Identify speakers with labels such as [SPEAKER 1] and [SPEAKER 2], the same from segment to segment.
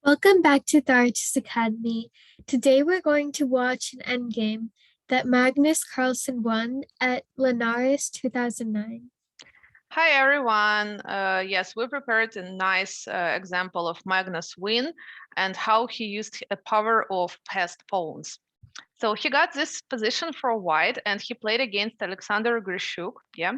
[SPEAKER 1] Welcome back to TaraChessAcademy. Today we're going to watch an endgame that Magnus Carlsen won at Linares 2009.
[SPEAKER 2] Hi everyone. Yes, we prepared a nice example of Magnus' win and how he used the power of passed pawns. So he got this position for white and he played against Alexander Grishuk. Yeah.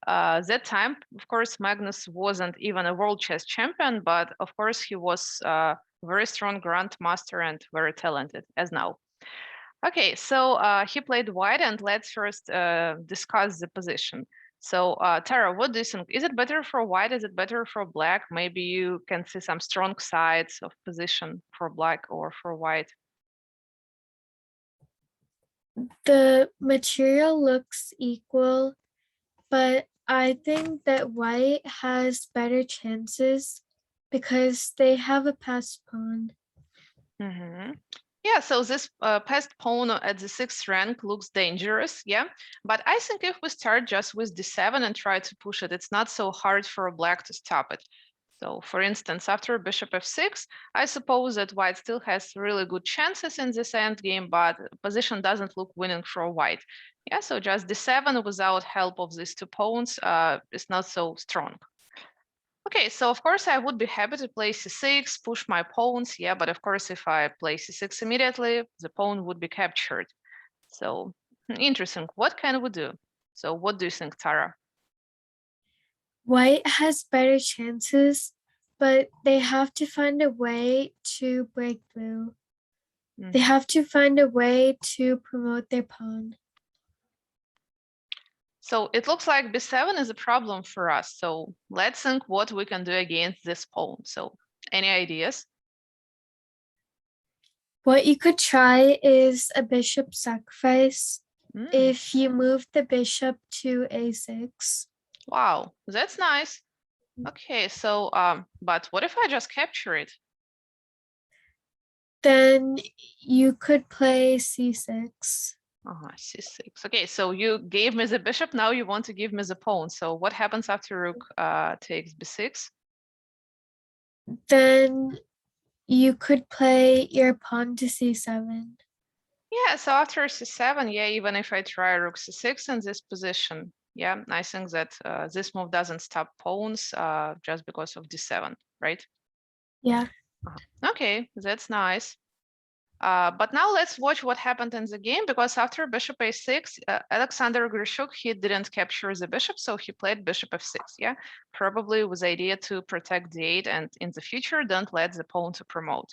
[SPEAKER 2] That time, of course, Magnus wasn't even a world chess champion, but of course he was a very strong grandmaster and very talented as now. Okay, so he played white, and let's first discuss the position. So, Tara, what do you think? Is it better for white? Is it better for black? Maybe you can see some strong sides of position for black or for white.
[SPEAKER 1] The material looks equal, but I think that white has better chances because they have a passed pawn.
[SPEAKER 2] Mm-hmm. Yeah, so this passed pawn at the 6th rank looks dangerous, yeah. But I think if we start just with d7 and try to push it, it's not so hard for black to stop it. So for instance, after bishop f6, I suppose that white still has really good chances in this endgame, but position doesn't look winning for white. Yeah, so just d7 without help of these two pawns is not so strong. Okay, so of course I would be happy to play c6, push my pawns, yeah, but of course if I play c6 immediately, the pawn would be captured. So interesting, what can we do? So what do you think, Tara?
[SPEAKER 1] White has better chances, but they have to find a way to break blue. They have to find a way to promote their pawn.
[SPEAKER 2] So it looks like b7 is a problem for us. So let's think what we can do against this pawn. So any ideas?
[SPEAKER 1] What you could try is a bishop sacrifice if you move the bishop to a6.
[SPEAKER 2] Wow, that's nice. Okay, so but what if I just capture it?
[SPEAKER 1] Then you could play c6.
[SPEAKER 2] C6. Okay, so you gave me the bishop, now you want to give me the pawn. So what happens after rook takes b6?
[SPEAKER 1] Then you could play your pawn to c7.
[SPEAKER 2] Yeah, so after c7, yeah, even if I try rook c6 in this position, yeah, I think that this move doesn't stop pawns just because of d7, right?
[SPEAKER 1] Yeah.
[SPEAKER 2] Okay, that's nice. But now let's watch what happened in the game, because after bishop a6, Alexander Grishuk, he didn't capture the bishop, so he played bishop f6, yeah? Probably with the idea to protect d8 and in the future, don't let the pawn to promote.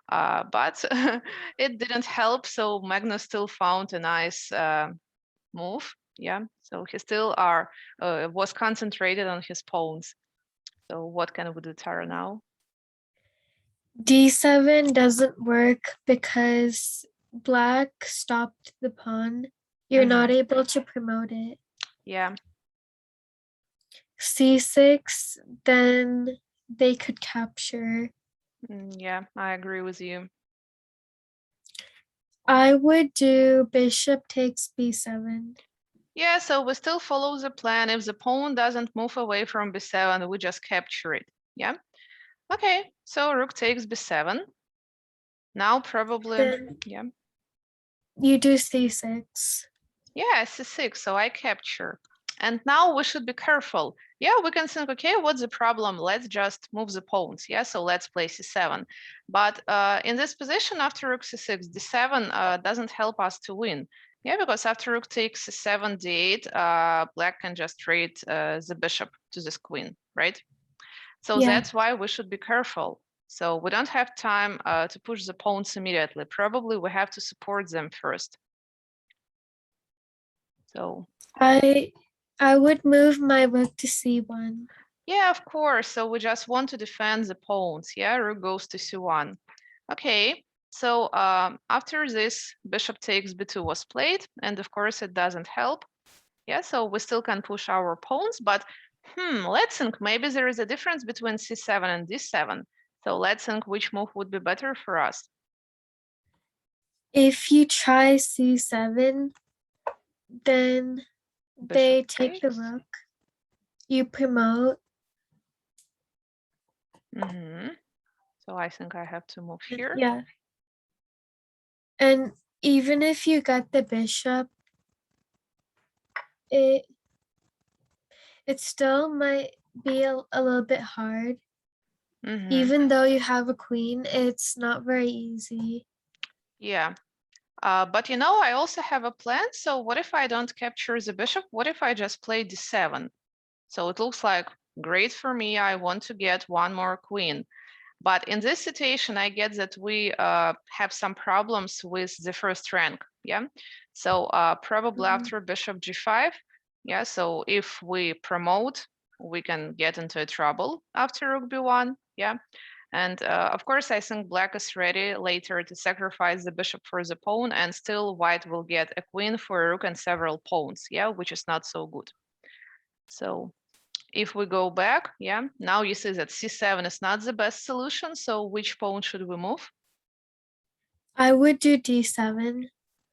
[SPEAKER 2] But it didn't help, so Magnus still found a nice move, yeah? So he still was concentrated on his pawns. So what can we do, Tara, now?
[SPEAKER 1] d7 doesn't work because black stopped the pawn. You're not able to promote it.
[SPEAKER 2] Yeah.
[SPEAKER 1] c6, then they could capture.
[SPEAKER 2] Yeah, I agree with you.
[SPEAKER 1] I would do bishop takes b7.
[SPEAKER 2] Yeah, so we still follow the plan. If the pawn doesn't move away from b7, we just capture it. Yeah. Okay, so rook takes b7. Now probably,
[SPEAKER 1] Then
[SPEAKER 2] yeah.
[SPEAKER 1] you do c6.
[SPEAKER 2] Yeah, c6, so I capture. And now we should be careful. Yeah, we can think, okay, what's the problem? Let's just move the pawns. Yeah, so let's play c7. But in this position, after rook c6, d7 doesn't help us to win. Yeah, because after rook takes c7, d8, black can just trade the bishop to this queen, right? So that's why we should be careful. So we don't have time to push the pawns immediately. Probably we have to support them first. So
[SPEAKER 1] I would move my rook to c1.
[SPEAKER 2] yeah, of course. So we just want to defend the pawns. Yeah, rook goes to c1. Okay, so after this, bishop takes b2 was played, and of course it doesn't help. Yeah, so we still can push our pawns, but let's think, maybe there is a difference between c7 and d7. So let's think which move would be better for us.
[SPEAKER 1] If you try c7, then they take the rook. You promote.
[SPEAKER 2] So I think I have to move here.
[SPEAKER 1] Yeah. And even if you got the bishop, it still might be a little bit hard.
[SPEAKER 2] Mhm.
[SPEAKER 1] Even though you have a queen, it's not very easy.
[SPEAKER 2] Yeah. But you know, I also have a plan. So what if I don't capture the bishop? What if I just play d7? So it looks like great for me. I want to get one more queen. But in this situation, I get that we have some problems with the first rank. Yeah. So probably
[SPEAKER 1] Mhm.
[SPEAKER 2] after bishop g5. Yeah. So if we promote, we can get into trouble after rook b1. Yeah. And of course, I think black is ready later to sacrifice the bishop for the pawn, and still white will get a queen for a rook and several pawns. Yeah, which is not so good. So if we go back, yeah, now you see that c7 is not the best solution. So which pawn should we move?
[SPEAKER 1] I would do d7.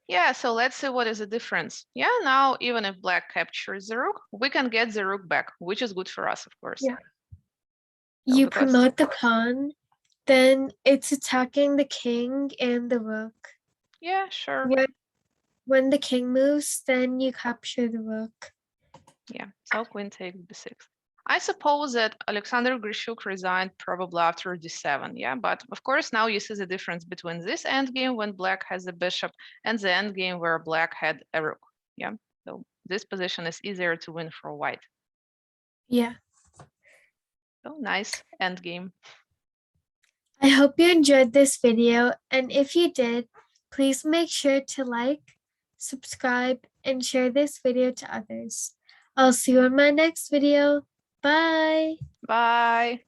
[SPEAKER 2] Yeah, so let's see what is the difference. Yeah, now even if black captures the rook, we can get the rook back, which is good for us, of course.
[SPEAKER 1] Yeah.
[SPEAKER 2] So
[SPEAKER 1] You
[SPEAKER 2] because
[SPEAKER 1] promote the pawn, then it's attacking the king and the rook.
[SPEAKER 2] yeah, sure.
[SPEAKER 1] When the king moves, then you capture the rook.
[SPEAKER 2] Yeah, so queen takes b6. I suppose that Alexander Grishuk resigned probably after d7, yeah? But of course, now you see the difference between this endgame when black has a bishop and the endgame where black had a rook, yeah? So this position is easier to win for white.
[SPEAKER 1] Yeah.
[SPEAKER 2] So nice endgame.
[SPEAKER 1] I hope you enjoyed this video, and if you did, please make sure to like, subscribe, and share this video to others. I'll see you in my next video. Bye!
[SPEAKER 2] Bye.